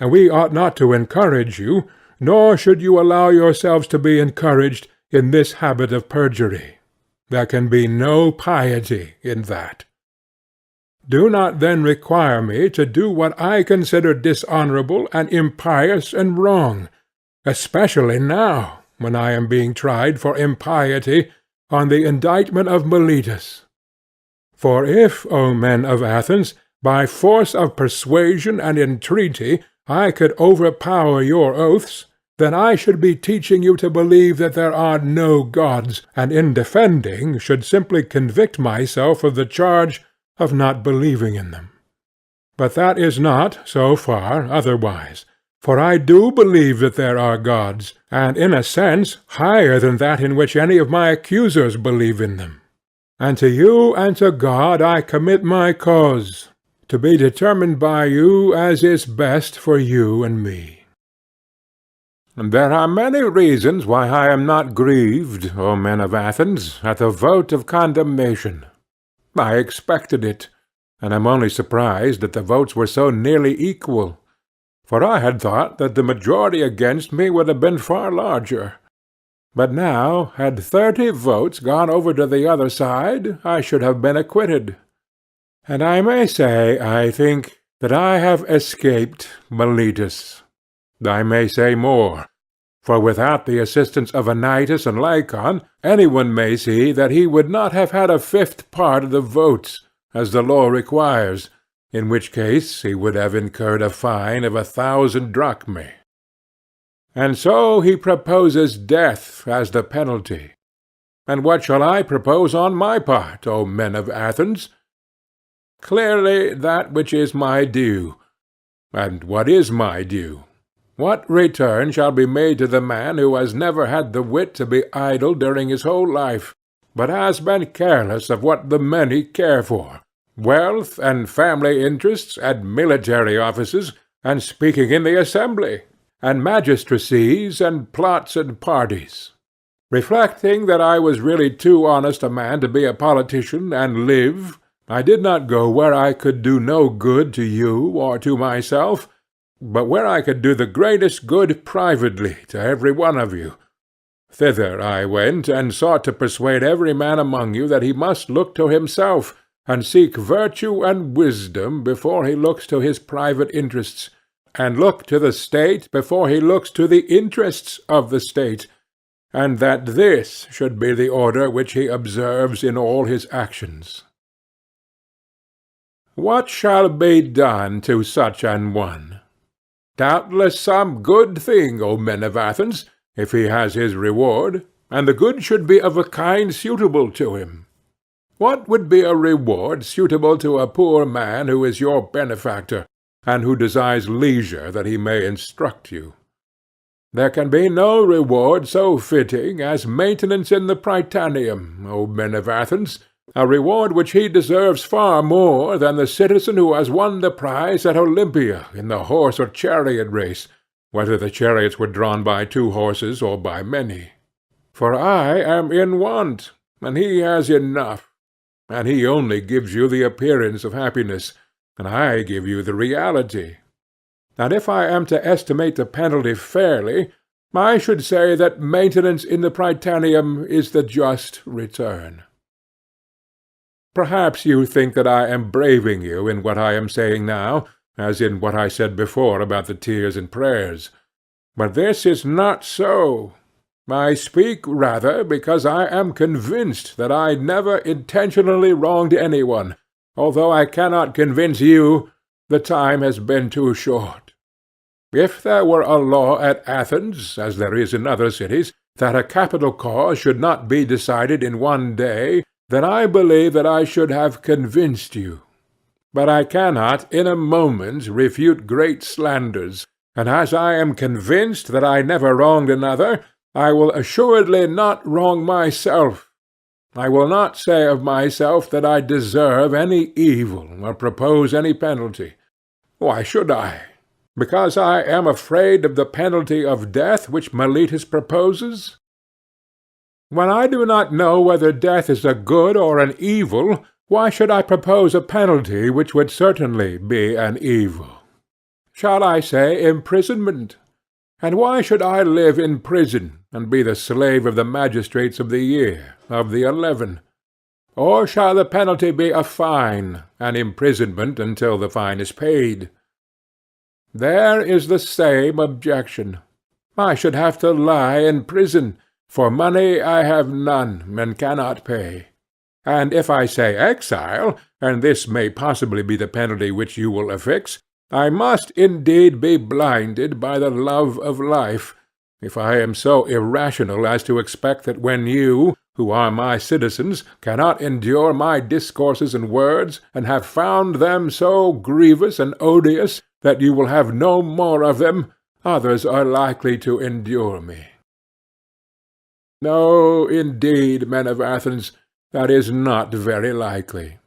and we ought not to encourage you, nor should you allow yourselves to be encouraged in this habit of perjury. There can be no piety in that. Do not then require me to do what I consider dishonorable and impious and wrong, especially now, when I am being tried for impiety on the indictment of Meletus. For if, O men of Athens, by force of persuasion and entreaty I could overpower your oaths, then I should be teaching you to believe that there are no gods, and in defending should simply convict myself of the charge of not believing in them. But that is not, so far, otherwise, for I do believe that there are gods, and in a sense higher than that in which any of my accusers believe in them. And to you and to God I commit my cause, to be determined by you as is best for you and me. There are many reasons why I am not grieved, O men of Athens, at the vote of condemnation. I expected it, and am only surprised that the votes were so nearly equal, for I had thought that the majority against me would have been far larger. But now, had 30 votes gone over to the other side, I should have been acquitted. And I may say, I think, that I have escaped Meletus. I may say more, for without the assistance of Anytus and Lycon, any one may see that he would not have had a 5th part of the votes, as the law requires, in which case he would have incurred a fine of 1,000 drachmae. And so he proposes death as the penalty. And what shall I propose on my part, O men of Athens? Clearly that which is my due. And what is my due? What return shall be made to the man who has never had the wit to be idle during his whole life, but has been careless of what the many care for, wealth and family interests and military offices, and speaking in the assembly, and magistracies and plots and parties? Reflecting that I was really too honest a man to be a politician and live, I did not go where I could do no good to you or to myself, but where I could do the greatest good privately to every one of you. Thither I went, and sought to persuade every man among you that he must look to himself, and seek virtue and wisdom before he looks to his private interests, and look to the state before he looks to the interests of the state, and that this should be the order which he observes in all his actions. What shall be done to such an one? Doubtless some good thing, O men of Athens, if he has his reward, and the good should be of a kind suitable to him. What would be a reward suitable to a poor man who is your benefactor, and who desires leisure that he may instruct you? There can be no reward so fitting as maintenance in the Prytaneum, O men of Athens, a reward which he deserves far more than the citizen who has won the prize at Olympia in the horse or chariot race, whether the chariots were drawn by 2 horses or by many. For I am in want, and he has enough, and he only gives you the appearance of happiness, and I give you the reality. And if I am to estimate the penalty fairly, I should say that maintenance in the Prytaneum is the just return. Perhaps you think that I am braving you in what I am saying now, as in what I said before about the tears and prayers. But this is not so. I speak rather because I am convinced that I never intentionally wronged any one. Although I cannot convince you, the time has been too short. If there were a law at Athens, as there is in other cities, that a capital cause should not be decided in one day, then I believe that I should have convinced you. But I cannot in a moment refute great slanders, and as I am convinced that I never wronged another, I will assuredly not wrong myself. I will not say of myself that I deserve any evil or propose any penalty. Why should I? Because I am afraid of the penalty of death which Meletus proposes? When I do not know whether death is a good or an evil, why should I propose a penalty which would certainly be an evil? Shall I say imprisonment? And why should I live in prison, and be the slave of the magistrates of the year, of the 11? Or shall the penalty be a fine, and imprisonment until the fine is paid? There is the same objection. I should have to lie in prison, for money I have none, and cannot pay. And if I say exile, and this may possibly be the penalty which you will affix, I must indeed be blinded by the love of life, if I am so irrational as to expect that when you, who are my citizens, cannot endure my discourses and words, and have found them so grievous and odious that you will have no more of them, others are likely to endure me. No, indeed, men of Athens, that is not very likely.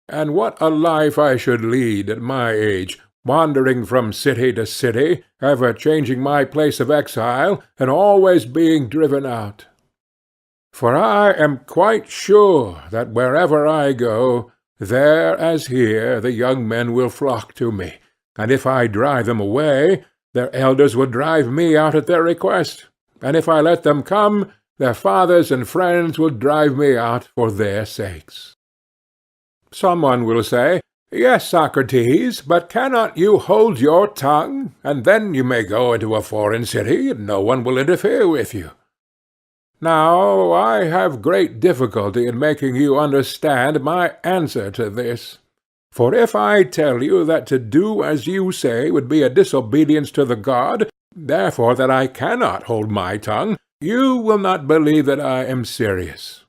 And what a life I should lead at my age, wandering from city to city, ever changing my place of exile, and always being driven out. For I am quite sure that wherever I go, there as here the young men will flock to me, and if I drive them away, their elders will drive me out at their request, and if I let them come, their fathers and friends will drive me out for their sakes. Some one will say, Yes, Socrates, but cannot you hold your tongue, and then you may go into a foreign city, and no one will interfere with you? Now, I have great difficulty in making you understand my answer to this. For if I tell you that to do as you say would be a disobedience to the god, therefore that I cannot hold my tongue, you will not believe that I am serious.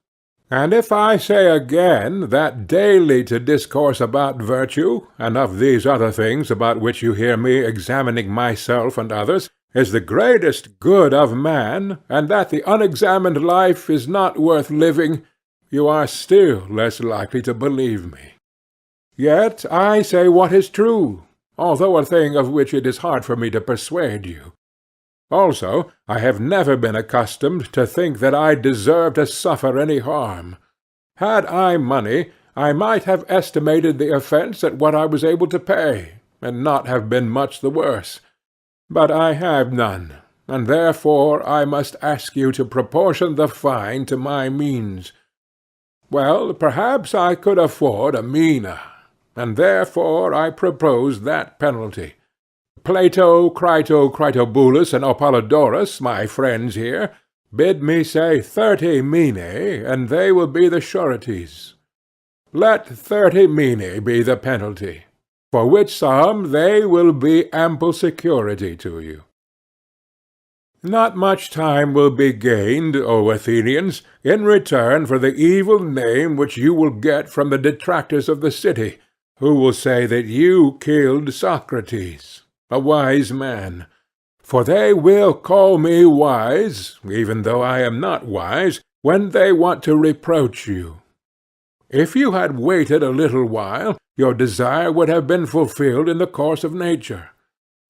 And if I say again that daily to discourse about virtue, and of these other things about which you hear me examining myself and others, is the greatest good of man, and that the unexamined life is not worth living, you are still less likely to believe me. Yet I say what is true, although a thing of which it is hard for me to persuade you. Also, I have never been accustomed to think that I deserve to suffer any harm. Had I money, I might have estimated the offence at what I was able to pay, and not have been much the worse. But I have none, and therefore I must ask you to proportion the fine to my means. Well, perhaps I could afford a mina, and therefore I propose that penalty. Plato, Crito, Critobulus, and Apollodorus, my friends here, bid me say 30 minae, and they will be the sureties. Let 30 minae be the penalty, for which sum they will be ample security to you. Not much time will be gained, O Athenians, in return for the evil name which you will get from the detractors of the city, who will say that you killed Socrates, a wise man. For they will call me wise, even though I am not wise, when they want to reproach you. If you had waited a little while, your desire would have been fulfilled in the course of nature.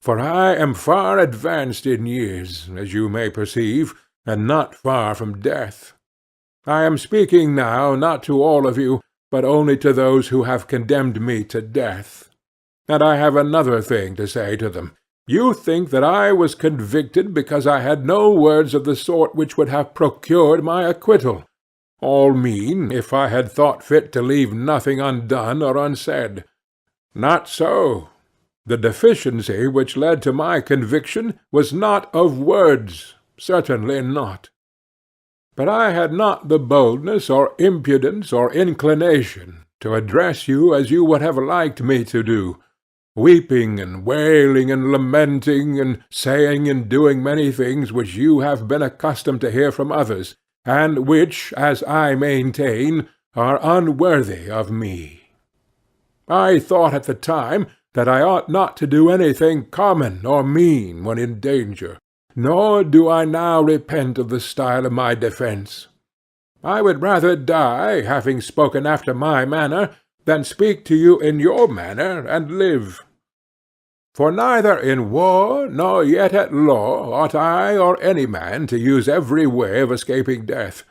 For I am far advanced in years, as you may perceive, and not far from death. I am speaking now not to all of you, but only to those who have condemned me to death. And I have another thing to say to them. You think that I was convicted because I had no words of the sort which would have procured my acquittal. All mean, if I had thought fit to leave nothing undone or unsaid. Not so. The deficiency which led to my conviction was not of words, certainly not. But I had not the boldness or impudence or inclination to address you as you would have liked me to do, weeping and wailing and lamenting, and saying and doing many things which you have been accustomed to hear from others, and which, as I maintain, are unworthy of me. I thought at the time that I ought not to do anything common or mean when in danger, nor do I now repent of the style of my defence. I would rather die, having spoken after my manner, than speak to you in your manner, and live. For neither in war nor yet at law ought I or any man to use every way of escaping death.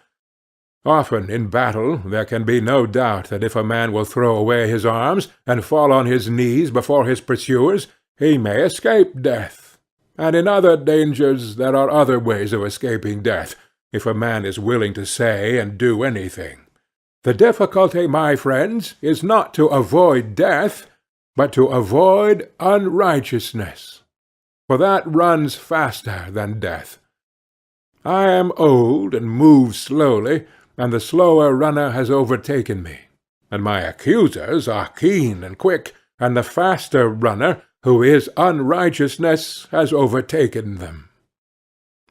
Often in battle there can be no doubt that if a man will throw away his arms, and fall on his knees before his pursuers, he may escape death, and in other dangers there are other ways of escaping death, if a man is willing to say and do anything. The difficulty, my friends, is not to avoid death, but to avoid unrighteousness, for that runs faster than death. I am old and move slowly, and the slower runner has overtaken me, and my accusers are keen and quick, and the faster runner, who is unrighteousness, has overtaken them.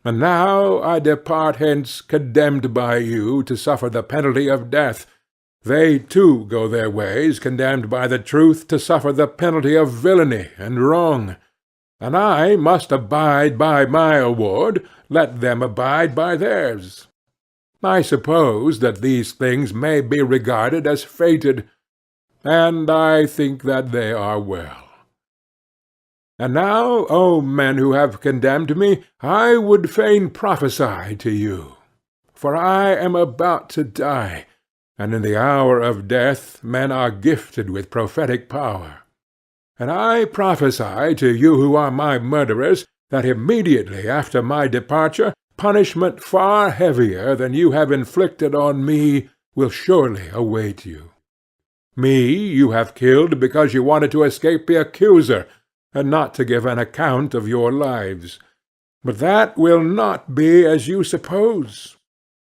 And now I depart hence condemned by you to suffer the penalty of death. They too go their ways, condemned by the truth to suffer the penalty of villainy and wrong. And I must abide by my award, let them abide by theirs. I suppose that these things may be regarded as fated, and I think that they are well. And now, O men who have condemned me, I would fain prophesy to you. For I am about to die, and in the hour of death men are gifted with prophetic power. And I prophesy to you who are my murderers, that immediately after my departure punishment far heavier than you have inflicted on me will surely await you. Me you have killed because you wanted to escape the accuser, and not to give an account of your lives. But that will not be as you suppose.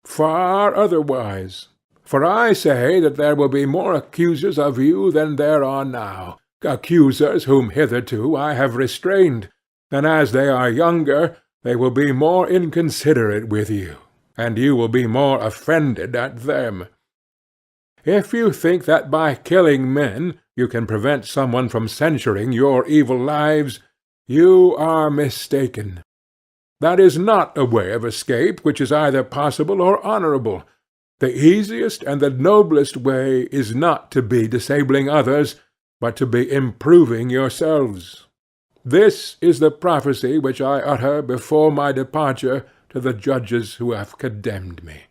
Far otherwise. For I say that there will be more accusers of you than there are now, accusers whom hitherto I have restrained, and as they are younger, they will be more inconsiderate with you, and you will be more offended at them. If you think that by killing men you can prevent someone from censuring your evil lives, you are mistaken. That is not a way of escape which is either possible or honorable. The easiest and the noblest way is not to be disabling others, but to be improving yourselves. This is the prophecy which I utter before my departure to the judges who have condemned me.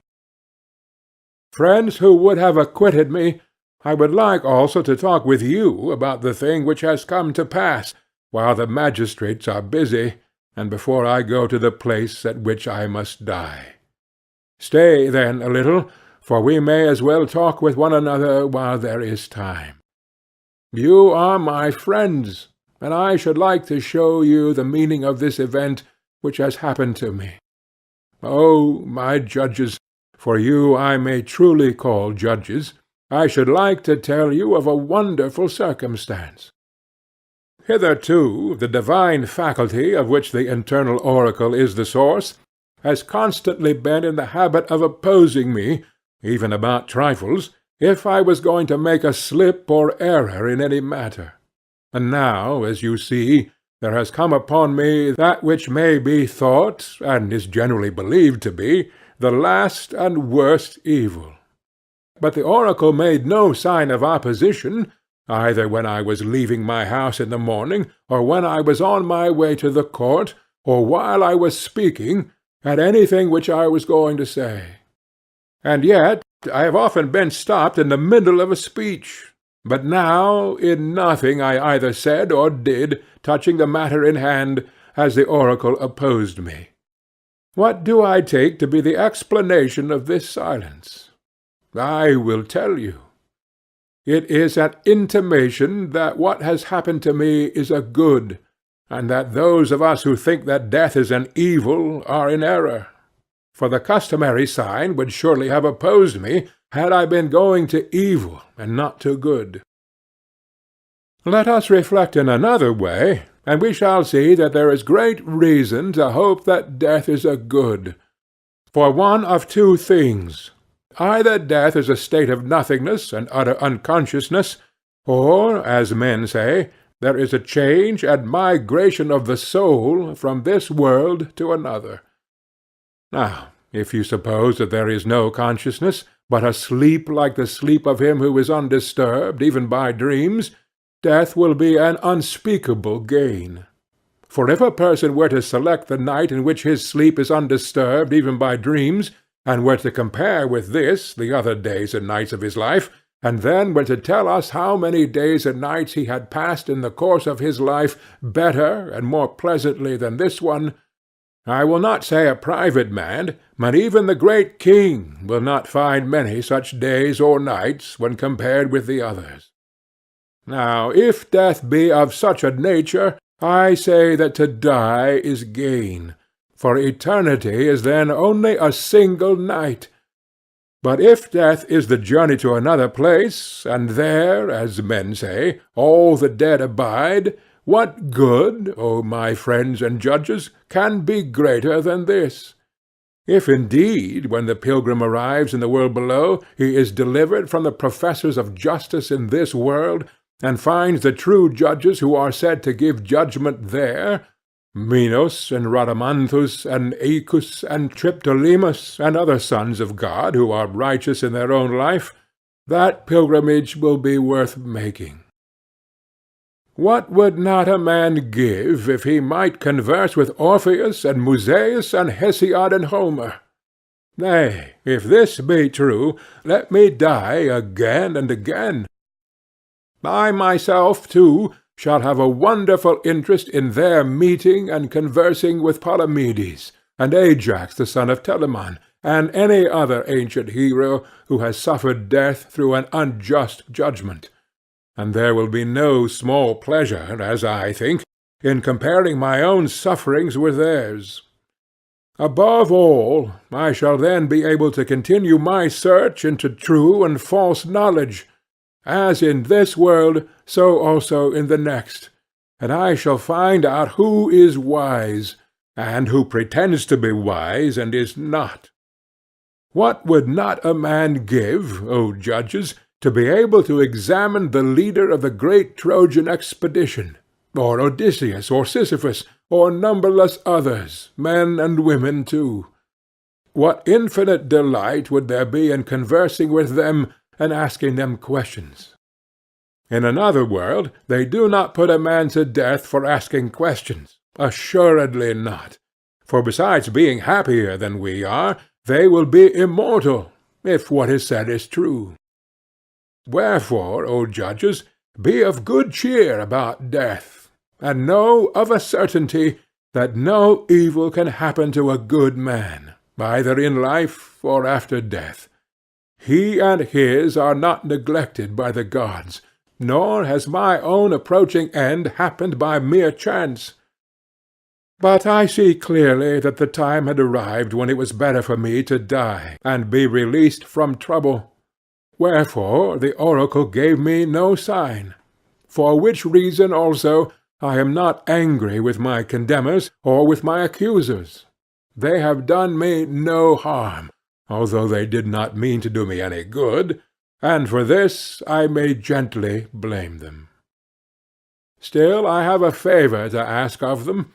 Friends who would have acquitted me, I would like also to talk with you about the thing which has come to pass, while the magistrates are busy, and before I go to the place at which I must die. Stay then a little, for we may as well talk with one another while there is time. You are my friends, and I should like to show you the meaning of this event which has happened to me. O my judges, for you I may truly call judges, I should like to tell you of a wonderful circumstance. Hitherto the divine faculty of which the internal oracle is the source has constantly been in the habit of opposing me, even about trifles, if I was going to make a slip or error in any matter. And now, as you see, there has come upon me that which may be thought, and is generally believed to be, the last and worst evil. But the oracle made no sign of opposition, either when I was leaving my house in the morning, or when I was on my way to the court, or while I was speaking, at anything which I was going to say. And yet I have often been stopped in the middle of a speech, but now in nothing I either said or did, touching the matter in hand, has the oracle opposed me. What do I take to be the explanation of this silence? I will tell you. It is an intimation that what has happened to me is a good, and that those of us who think that death is an evil are in error. For the customary sign would surely have opposed me, had I been going to evil and not to good. Let us reflect in another way, and we shall see that there is great reason to hope that death is a good. For one of two things: either death is a state of nothingness and utter unconsciousness, or, as men say, there is a change and migration of the soul from this world to another. Now, if you suppose that there is no consciousness, but a sleep like the sleep of him who is undisturbed even by dreams, death will be an unspeakable gain. For if a person were to select the night in which his sleep is undisturbed even by dreams, and were to compare with this the other days and nights of his life, and then were to tell us how many days and nights he had passed in the course of his life better and more pleasantly than this one, I will not say a private man, but even the great king will not find many such days or nights when compared with the others. Now, if death be of such a nature, I say that to die is gain, for eternity is then only a single night. But if death is the journey to another place, and there, as men say, all the dead abide, what good, O my friends and judges, can be greater than this? If indeed, when the pilgrim arrives in the world below, he is delivered from the professors of justice in this world, and finds the true judges who are said to give judgment there, Minos and Rhadamanthus and Aecus and Triptolemus and other sons of God who are righteous in their own life, that pilgrimage will be worth making. What would not a man give if he might converse with Orpheus and Musaeus and Hesiod and Homer? Nay, if this be true, let me die again and again. I myself, too, shall have a wonderful interest in their meeting and conversing with Palamedes, and Ajax the son of Telamon, and any other ancient hero who has suffered death through an unjust judgment. And there will be no small pleasure, as I think, in comparing my own sufferings with theirs. Above all, I shall then be able to continue my search into true and false knowledge, as in this world, so also in the next, and I shall find out who is wise, and who pretends to be wise and is not. What would not a man give, O judges, to be able to examine the leader of the great Trojan expedition, or Odysseus, or Sisyphus, or numberless others, men and women too? What infinite delight would there be in conversing with them and asking them questions? In another world they do not put a man to death for asking questions, assuredly not, for besides being happier than we are, they will be immortal, if what is said is true. Wherefore, O judges, be of good cheer about death, and know of a certainty that no evil can happen to a good man, either in life or after death. He and his are not neglected by the gods, nor has my own approaching end happened by mere chance. But I see clearly that the time had arrived when it was better for me to die, and be released from trouble. Wherefore the oracle gave me no sign, for which reason also I am not angry with my condemners or with my accusers. They have done me no harm, although they did not mean to do me any good, and for this I may gently blame them. Still I have a favour to ask of them.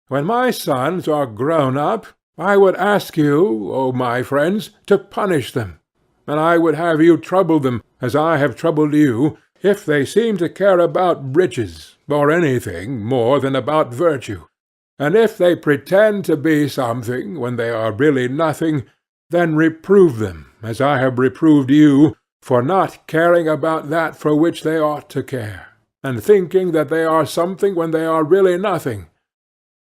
When my sons are grown up, I would ask you, O my friends, to punish them, and I would have you trouble them, as I have troubled you, if they seem to care about riches, or anything more than about virtue, and if they pretend to be something when they are really nothing, then reprove them, as I have reproved you, for not caring about that for which they ought to care, and thinking that they are something when they are really nothing.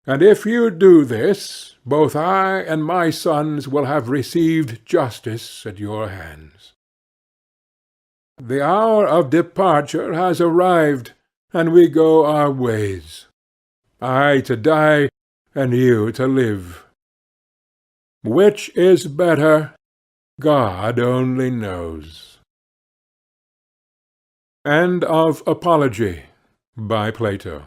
And if you do this, both I and my sons will have received justice at your hands. The hour of departure has arrived, and we go our ways. I to die, and you to live. Which is better, God only knows. End of Apology, by Plato.